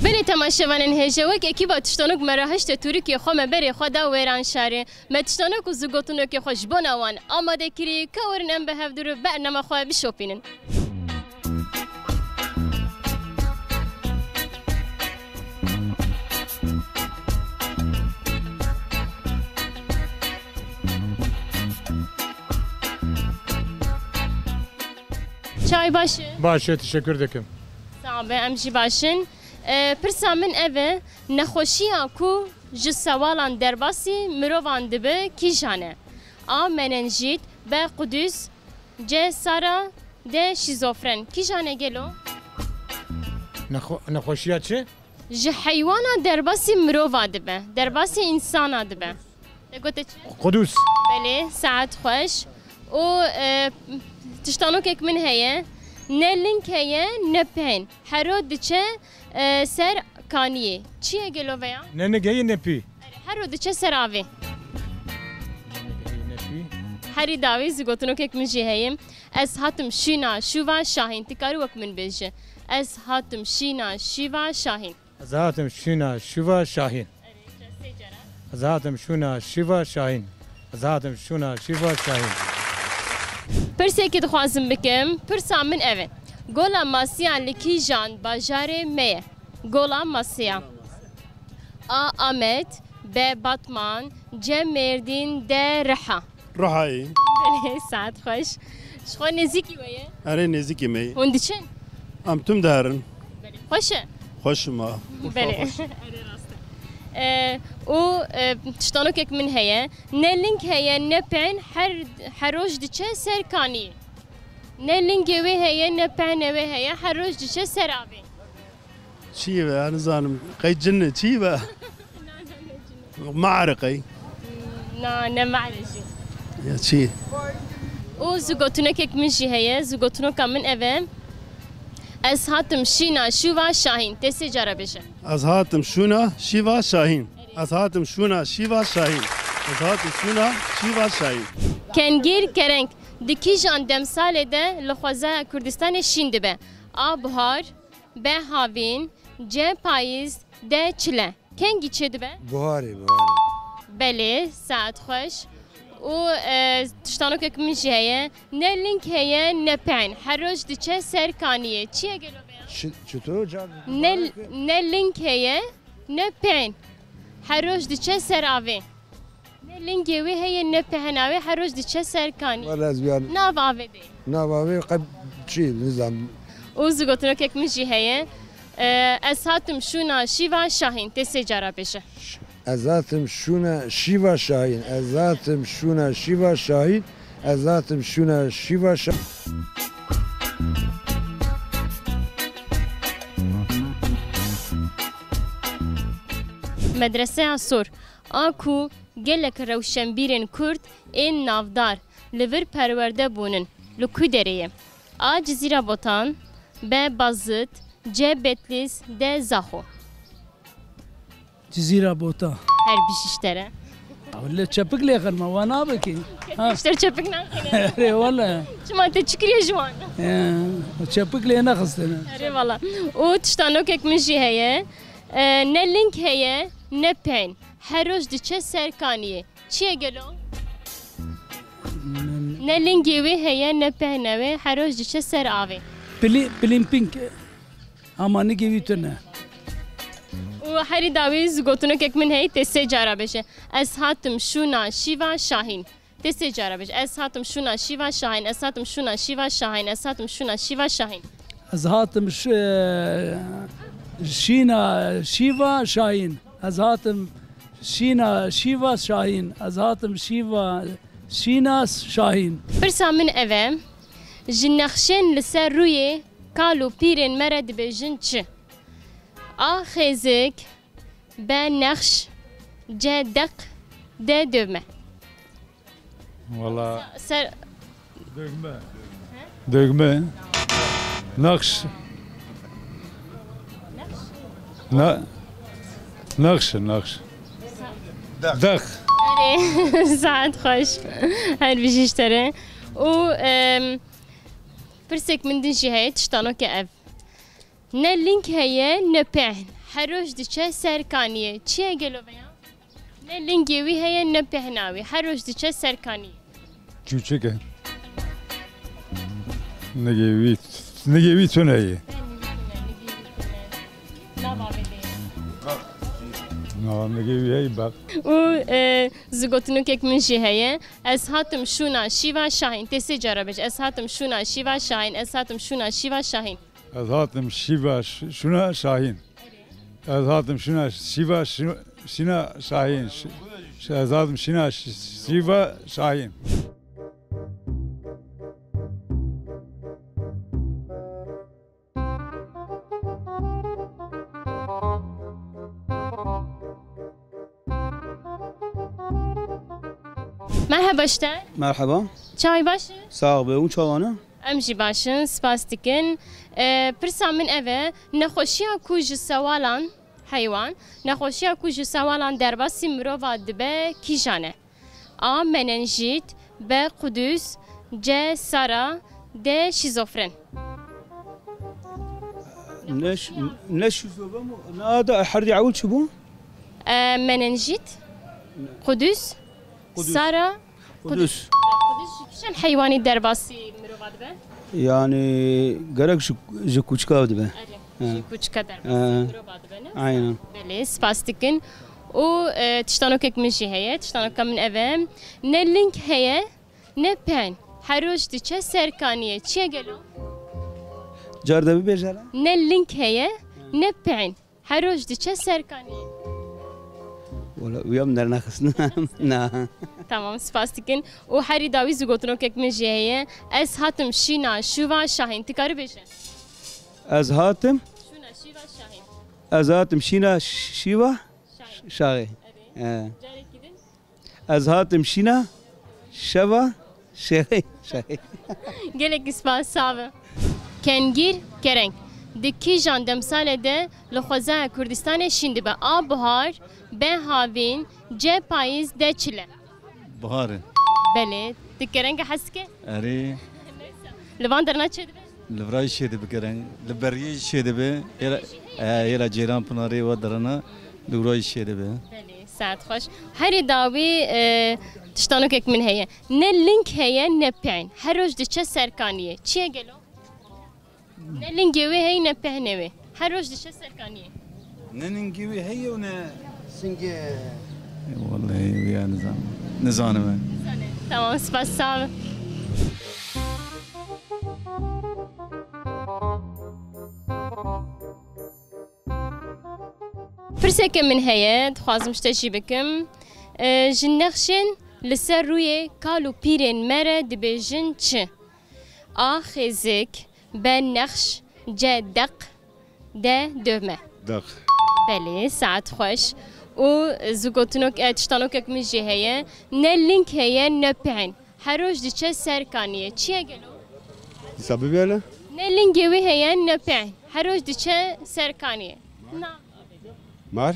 بله تماشاوانن هجوک اکیبا تشتانوک مراهشت ترکیه خو مبری خدا ویران شهر متشتانوک و زگوتونوک خوش بناوان آماده کری کورن ام به هفدرو برنامه خو بشوپینن چای باشه؟ باشه teşekkür ederim. Sağ ol emci başın. Pirsa min ev nexweşiya ku ji sewalan derbasî mirovan dibe kîjane. A menenjît, B Qudüs, C Sara, D şizofren. Kîjane gelo? Nexweşiya çi? Ji heywana derbasî mirova dibe. Derbasî insana dibe. Gote çi? Qudüs. Belê, saet xweş. û tiştanokek min heye. Ne link heye ne pen. Hero diçe ser kaniye. Çiye gelo veya? Ne negeye ne pi? Hero diçe ser avê. Herî davê zîgotinokek min jî heye. Ez hatim şîna şûva şahîn. Tikarî wek min bêje. Ez hatim şîna şîva şahîn. Ez hatim şîna şûva şahîn. Ez hatim şûna şîva şahîn. Ez hatim şûna şîva şahîn. Pirsekê dixwazim bikim, pirsa min ev e. Gola masiya li kîjan bajarê me ye? Gola masiya. A. Amet, B. Batman, C. Mêrdîn, D. Riha. Rihayê. Belê, saet xweş. Ji xwe nêzîkî we ye? Erê nêzîkî me. Hûn diçin? Em tüm diherin. Xweş e? Xweş ma. Belê. û tiştanokek min heye. Ne link heye ne pen her roj diçe ser kaniyê. Ne linkê wê heye ne penê wê heye her roj diçe ser avê. Çi ve nizanim. Qey cinne çi ve. Ma'riqey. Na ne meعرجî. Ya çi. û zîgotinokek min jî heye. Zîgotinoka min ev e. Ez hatim şîna şûva şahîn. Tê sê cara bêje. Ez hatim şûna şîva şahîn. Ez hatim şûna şîva şahîn. Ez hatim şûna şîva şahîn. Kengîr kereng. Di kîjan demsalê de li xwezaya Kurdistanê şîn dibe. A. Bihar, B. Havîn, C. Payîz, D. Çile. Kengî çê dibe? Buharê. Belê, saet xweş. û tiştanokek min jî heye. Ne link heye ne pen. Her roj diçe ser kaniyê. Çiye gelo beya? Çutur can. Ne link heye ne pen. Her roj diçe ser avê. Ne linkê wê heye ne pehenavê her roj diçe ser kaniyê. Valla ez biyan. Nav avê de. Navavê qeb çi nizam. û zîgotinokek min jî heye. Ez hatim şûna şîva şahîn. Tê sê cara bêje. Ez hatim şûna şîva şahîn. Ez hatim şûna şîva şahîn. Ez hatim şûna şîva şahîn. Medreseya Sor. A ku gelek rewşenbîrên Kurd ên navdar li vir perwerde bûnin. Li ku derê? A. Cizîra Botan, B. Bazıt, C. Betlis, D. Zaxo. Cizîra Bota. Her bişiştere. Wala çepik lê xirma wa nabekî. İşte çepik nakine. Wala. Çima te çikiriye ji wan. Çepik lê nexistine. Erê valla. û tiştanokek min jî heye. Ne link heye ne pen. Her roj diçe ser kaniyê. Çiye gelo? Ne linkê wê heye ne pehne wê her roj diçe ser avê. Pilimpink. Amanî wî tune. û herî dawî zîgotinokek min heye tê sê cara bêje. Ez hatim şûna şîva şahîn. Tê sê cara bêje. Ez hatim şûna şîva şahîn. Ez hatim şûna şîva şahîn. Ez hatim şûna şîva şahîn. Ez hatim şîna şîva şahîn. Ez hatim şîna şîva şahîn. Ez hatim şîna şahîn. Pirsa min ev e. Ji nexşên li ser rûyê kal û pîrên me re dibêjin çi? A. Xêzik, B. Nexş, C. Deq, D. Dövme. Valla Ser dögme. Nakş. Nakş. Dak. saat xweş. Her bijîştere. û pirsek min din jî heye tiştanokê ev. Ne link heye ne pehn. هروج دچه سرکانیه چیه گلو بیا؟ نه لنگی وی هیا نه پهناوی هروج دچه سرکانیه Küçük. Ne gibi tüneyi? Ne gibi hey bak. و زگوتنو که من جهیه از هاتم شونا شیوا شاهین تسی جربش از هاتم شونا شیوا شاهین از هاتم شونا شیوا شاهین Azatım Şiva şuna Şahin. Azatım şuna Şiva şina Şahin. Azatım şina Şiva Şahin. مرحبا شتر مرحبا چای باشه ساق به اون چاوانه امجی باشن سپاس دیکن پرسا من اوه نخوشیا کوج سوالان حیوان نخوشیا کوج سوالان درباسی مروفا دبه کیجانه آ مننجیت ب قدوس ج سارا د شیزوفرن نش هذا حردي عول شبو مننجيت قدوس سارة قدوس شن حيواني درباسي مروفات به يعني قرق جكوشكا بدبه كوچكا درباسي مروفات به عينا بله سپاستيكن و تشتانو كيك من هي تشتانو كم من اوام نه لينك هي نه بين هروج دي چه سركانيه چي گلو جاردبي بيجالا نه لينك هي نه بين هروج دي چه سركانيه ولا ويوم درنا خسنا نا تمام سپاستيكن و هري داوي زگوتنو كيك من هي از هاتم شينا شووا شاهين تكاري بيجن از هاتم شونا شيوا شاهين از هاتم شينا شيوا شاغي جاري كدن از هاتم شينا شوا شاغي شاغي gelek ispas save kengir kereng diki jandem sale de lxoza Kurdistan şimdi be abhar be havin ce payız de çile بهاري bele dikereng haske اري levanderna çedi لفراي شيد بكرن لبري شيد به يلا جيران بناري ودرنا لفراي شيد به bele saat hoş her davi tiştanok ek min heye ne link heye ne peyn her roj de çe serkaniye çiye gelo ne linki ve hey ne pehnevi her roj de çe serkaniye ننجي هي ونا سنگه والله ويا نزانه tamam spas sağ ol. Pirseke min heye, dixwazim ji te jî bikim. Ji nexşên li ser rûyê kal û pîrên me re dibêjin çi? A xêzik, B nexş, C deq, D dövme. دق Belê, saet xweş. û zûgotinok tiştanokek min jî heye. Ne link heye ne peyn. Her roj diçe serkaniye. Çiye gelo? حسابي بيلا Ne linkê wê heye ne peyn. Her roj diçe serkaniye. Na. مار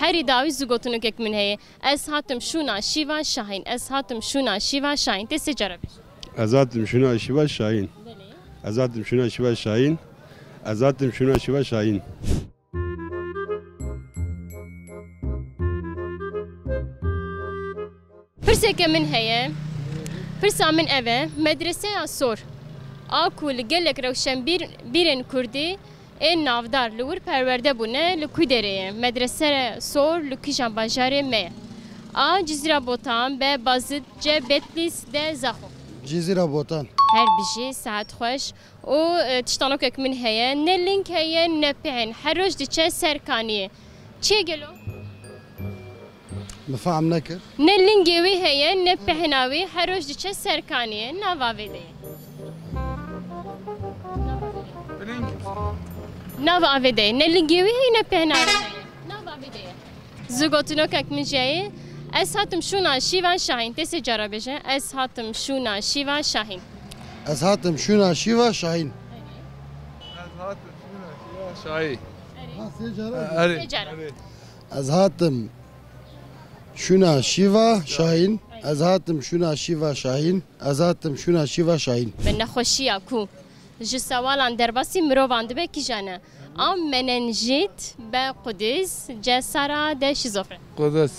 Herî dawî zûgotinokek min heye. Ez hatim şûna şîva şahin. Ez hatim şûna şîva şahin. Te sê cara bêje. أزاتم شنو شيوا شاهين أزاتم شنو شيوا شاهين أزاتم شنو شيوا شاهين Pirseke min heye. Pirsa min eve medreseya sor. A ku li gelek rewşenbîrên Kurdî ên navdar li wir perwerde bûne li ku derê medrese sor li kîjan bajarê me ye. A Cizîra Botan, B Bazit, C Betlis, D Zaxo. جزيرة بوطان Her bijî saet xweş û tiştanokek min heye. Ne link heye ne peyn. Her roj diçe serkaniyê. Çiye gelo? مفعم نكر Ne lingê wî heye ne pehna wî her roj diçe serkaniyê. Nava vê de ye. Nava avê de ye. Ne lingê wî heye ne pehna wî heye. Nava avê de ye. Zûgotinokek min jî heye. Ez hatim şûna şîva şahin. Te sê cara bêje. Ez hatim şûna şîva şahin. از هاتم شونا شيوا شاهين Şahin. Te cara. از هاتم شونا شيوا شاهين از هاتم شونا شيوا شاهين از هاتم شونا شيوا شاهين به نخوشیه کو ji sewalan derbasî mirovan dibe kîjane. A menenjît be Qudüs ce sara de şizofren. Qudüs.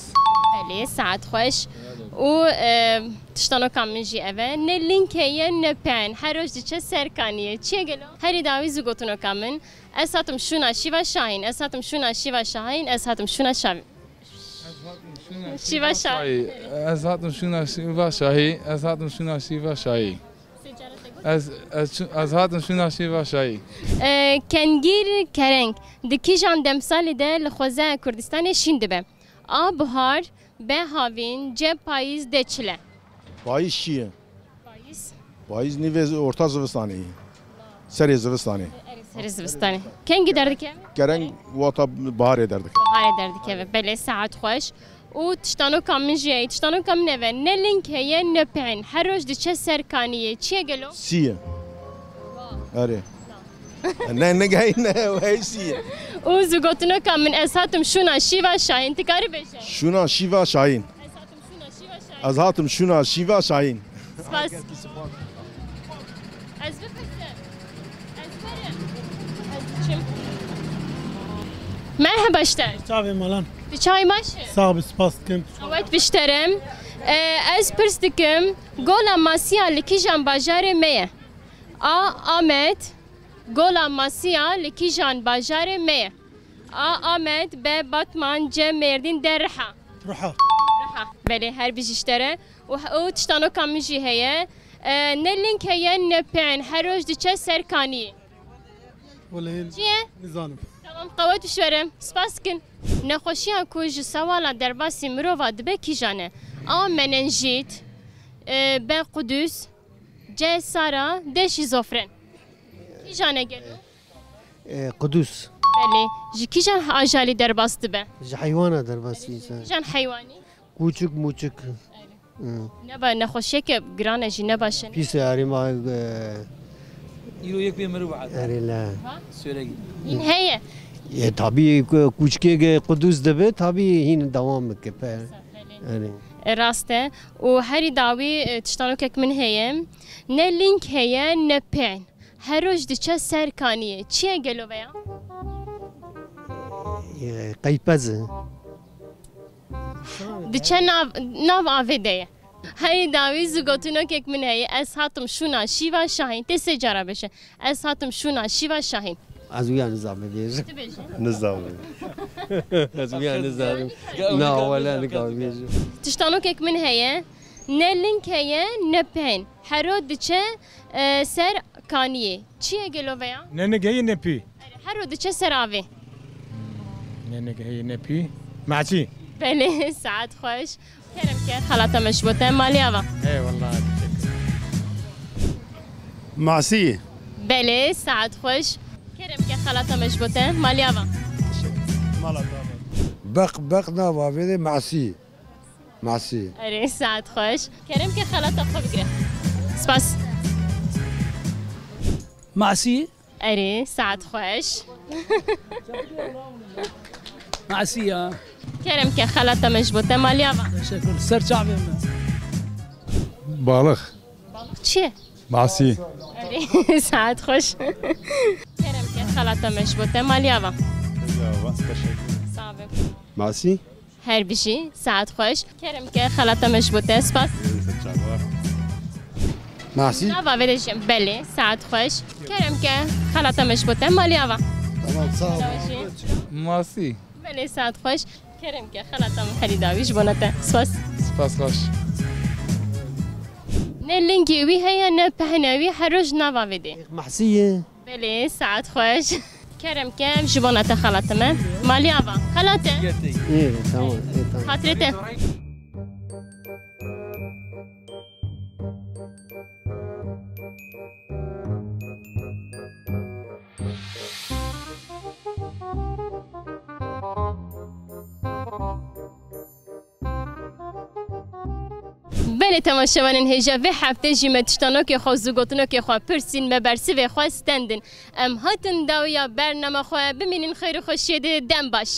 Belê saet xweş û tiştanokan min jî ev e ne link heye ne peyn her roj diçe serkaniyê çiye gelo herî dawî zû gotunokan min ez hatim şûna şîva Şahîn ez hatim şûna şîva Şahîn ez hatim şûna şîva Şahîn Ez hatim şûna şîva Şahîn ez hatim şûna şîva Şahîn ez hatim şûna şîva Şahîn Kengîr kereng di kîjan demsalê de li xwezaya Kurdistanê şîn dibe a bihar be havîn ce payîz de çile. Payîz çi ye? Payîz? Payîz nîvê orta zivistanê ye. Serê zivistanê. Serê zivistanê. Kengî derdikeve? Kereng wata biharê derdikeve. Biharê derdikeve. Belê saet xweş. û tiştanoka min jî heye. Tiştanoka min ev e ne link heye ne peyn. Her roj diçe serkaniyê. Çi ye gelo? Sî ye. Erê. Ne gehî ne hey sî ye. û zû gotunoka min ez hatim şûna şîva Şahîn. Ti karî bêje? Şûna şîva Şahîn. Ez hatim şûna şîva Şahîn. Spas. Ez bipirsim. Ez berim. Ez diçim. Merhaba işte. Çavê malan. Bir çay başı. Sağ ol, spas dikim. Evet bişterim. Ez pirs dikim. Gola masiya li kîjan bajarê me ye. A Ahmet. Gola masiya li kîjan bajarê me ye. A Ahmet B Batman C Merdin D Riha. Riha. Belê her bijîştere û tiştanoka min jî heye ne link heye ne peyn her roj diçe serkaniyê. Çiye? Nizanim. Tamam qewet bişwerim. Spas dikin. Nexweşiyan ku ji sewala derbasî mirova dibe kîjan e? A menenjît B Qudüs C sara D şîzofren. Kîjan e gelo? Qudüs. Belê. Ji kîjan ajalî derbas dibe? Ji heywana derbasî. Kîjan heywanî? Küçük muçuk. Neba nexweşiyeke giran e jî nebaşin. Pîsê herîma İro yek bir merhaba. erêle. Söyle. Hîn heye. Tabii küçükê Qudüs dibe tabii hîn devam bike pe. Rast e û herî dawî tiştanokek min heye ne link heye ne peyn. Her roj diçe serkaniyê. Çi ye gelo veya? Qeypez. Diçe nav avê de ye. Herî dawî zû gotinokek min heye ez hatim şûna şîva Şahîn. Tê sê cara bêje. Ez hatim şûna şîva Şahîn. Ez wiya nizanî bêjim. Ti bêje? Nizanî. Ez wiya nizanîm. Na wala nikavî bêjim. Tiştanokek min heye ne link heye ne peyn. Her ro diçe serkaniyê. Çi ye gelo veya? Ne gehî ne pî. Her ro diçe ser avê. Ne gehî ne pî. Maçî. Belê saet xweş. Kerem ke xelata me ji bo te malê ava. Eyvallah. Masî. Belê saet xweş. Kerem ke xelata me ji bo te malê ava. بق نava vê masî. Masî. Erê saet xweş. Kerem ke xelata xwe bigire. Spas. معسي Erê saet xweş. معسية. Kerem ke xelata me ji bo te malê ava. Teşekkür. Ser çavê me. Balık. Çi ye? Masi. Erê saet xweş. Kerem ke xelata me ji bo te malê ava. Sağ ol. Masî. Her bijî saet xweş. Kerem ke xelata me ji bo te spas. Masî. Nava vê de jî belê saet xweş. Kerem ke xelata me ji bo te malê ava. Tamam sağ ol. Masi. Belê saet xweş. Kerem ke xelata me herî dawî ji bo te spas. Spas baş. Ne linkî wî heye ne pehne wî her roj nava vê de. Mahsiye. Belê saet xweş. Kerem ke ji bo te xelata me malê ava. Xelate. İyi tamam. Tamam. Hatire te. Belê temaşevanên hêja vê heftê jî me tiştanokê xwe zû gotinokê xwe pirsîn me bersivê xwe stendin. Em hatin dawiya bername xwe bimînin xeyr û xweşiyê de dem baş.